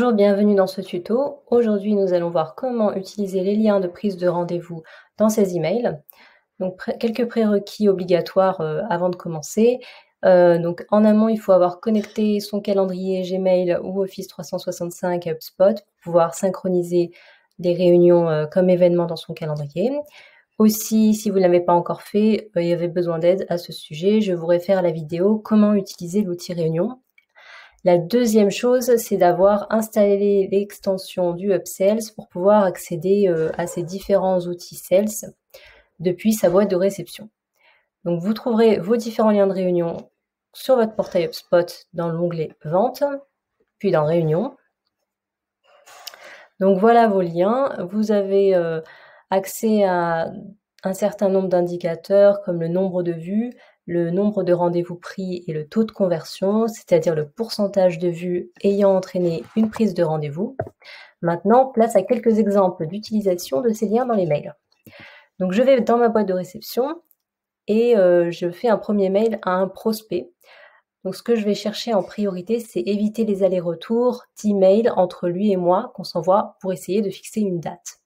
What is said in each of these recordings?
Bonjour, bienvenue dans ce tuto. Aujourd'hui, nous allons voir comment utiliser les liens de prise de rendez-vous dans ces emails. Donc, quelques prérequis obligatoires avant de commencer. Donc, en amont, il faut avoir connecté son calendrier Gmail ou Office 365 à HubSpot pour pouvoir synchroniser les réunions comme événements dans son calendrier. Aussi, si vous ne l'avez pas encore fait, il y avait besoin d'aide à ce sujet, je vous réfère à la vidéo « Comment utiliser l'outil Réunion ». La deuxième chose, c'est d'avoir installé l'extension du Upsells pour pouvoir accéder à ces différents outils Sales depuis sa boîte de réception. Donc vous trouverez vos différents liens de réunion sur votre portail HubSpot dans l'onglet Vente, puis dans Réunion. Donc voilà vos liens. Vous avez accès à un certain nombre d'indicateurs comme le nombre de vues, le nombre de rendez-vous pris et le taux de conversion, c'est-à-dire le pourcentage de vues ayant entraîné une prise de rendez-vous. Maintenant, place à quelques exemples d'utilisation de ces liens dans les mails. Donc je vais dans ma boîte de réception et je fais un premier mail à un prospect. Donc ce que je vais chercher en priorité, c'est éviter les allers-retours d'emails entre lui et moi qu'on s'envoie pour essayer de fixer une date.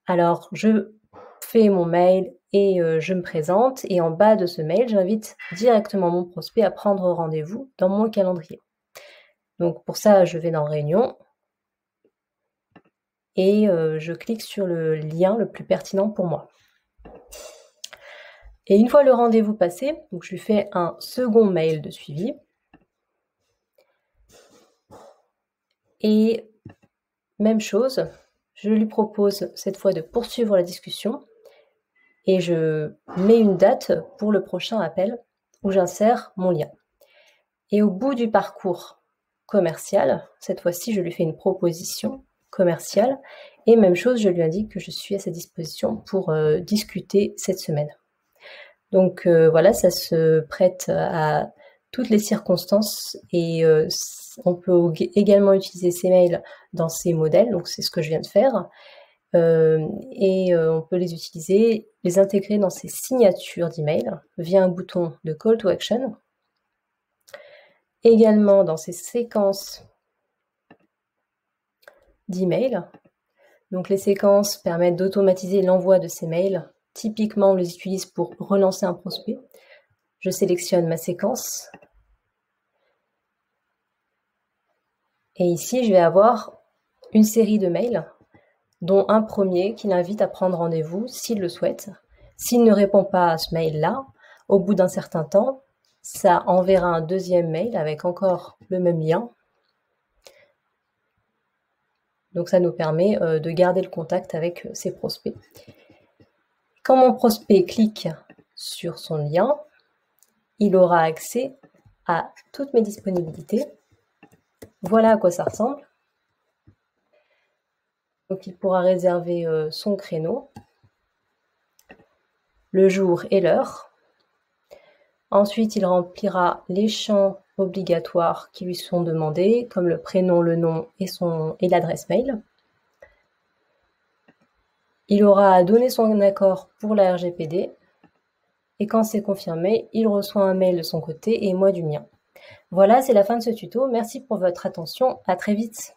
Alors je fais mon mail et je me présente, et en bas de ce mail, j'invite directement mon prospect à prendre rendez-vous dans mon calendrier. Donc pour ça, je vais dans Réunion et je clique sur le lien le plus pertinent pour moi. Et une fois le rendez-vous passé, donc je lui fais un second mail de suivi. Et même chose, je lui propose cette fois de poursuivre la discussion et je mets une date pour le prochain appel où j'insère mon lien. Et au bout du parcours commercial, cette fois-ci, je lui fais une proposition commerciale et même chose, je lui indique que je suis à sa disposition pour discuter cette semaine. Donc voilà, ça se prête à toutes les circonstances et on peut également utiliser ces mails dans ces modèles, donc c'est ce que je viens de faire. On peut les utiliser, les intégrer dans ces signatures d'email via un bouton de Call to Action. Également dans ces séquences d'email. Donc les séquences permettent d'automatiser l'envoi de ces mails. Typiquement, on les utilise pour relancer un prospect. Je sélectionne ma séquence. Et ici, je vais avoir une série de mails, dont un premier qui l'invite à prendre rendez-vous s'il le souhaite. S'il ne répond pas à ce mail-là, au bout d'un certain temps, ça enverra un deuxième mail avec encore le même lien. Donc ça nous permet de garder le contact avec ses prospects. Quand mon prospect clique sur son lien, il aura accès à toutes mes disponibilités. Voilà à quoi ça ressemble. Donc il pourra réserver son créneau, le jour et l'heure. Ensuite, il remplira les champs obligatoires qui lui sont demandés, comme le prénom, le nom et l'adresse mail. Il aura à donner son accord pour la RGPD. Et quand c'est confirmé, il reçoit un mail de son côté et moi du mien. Voilà, c'est la fin de ce tuto. Merci pour votre attention. À très vite.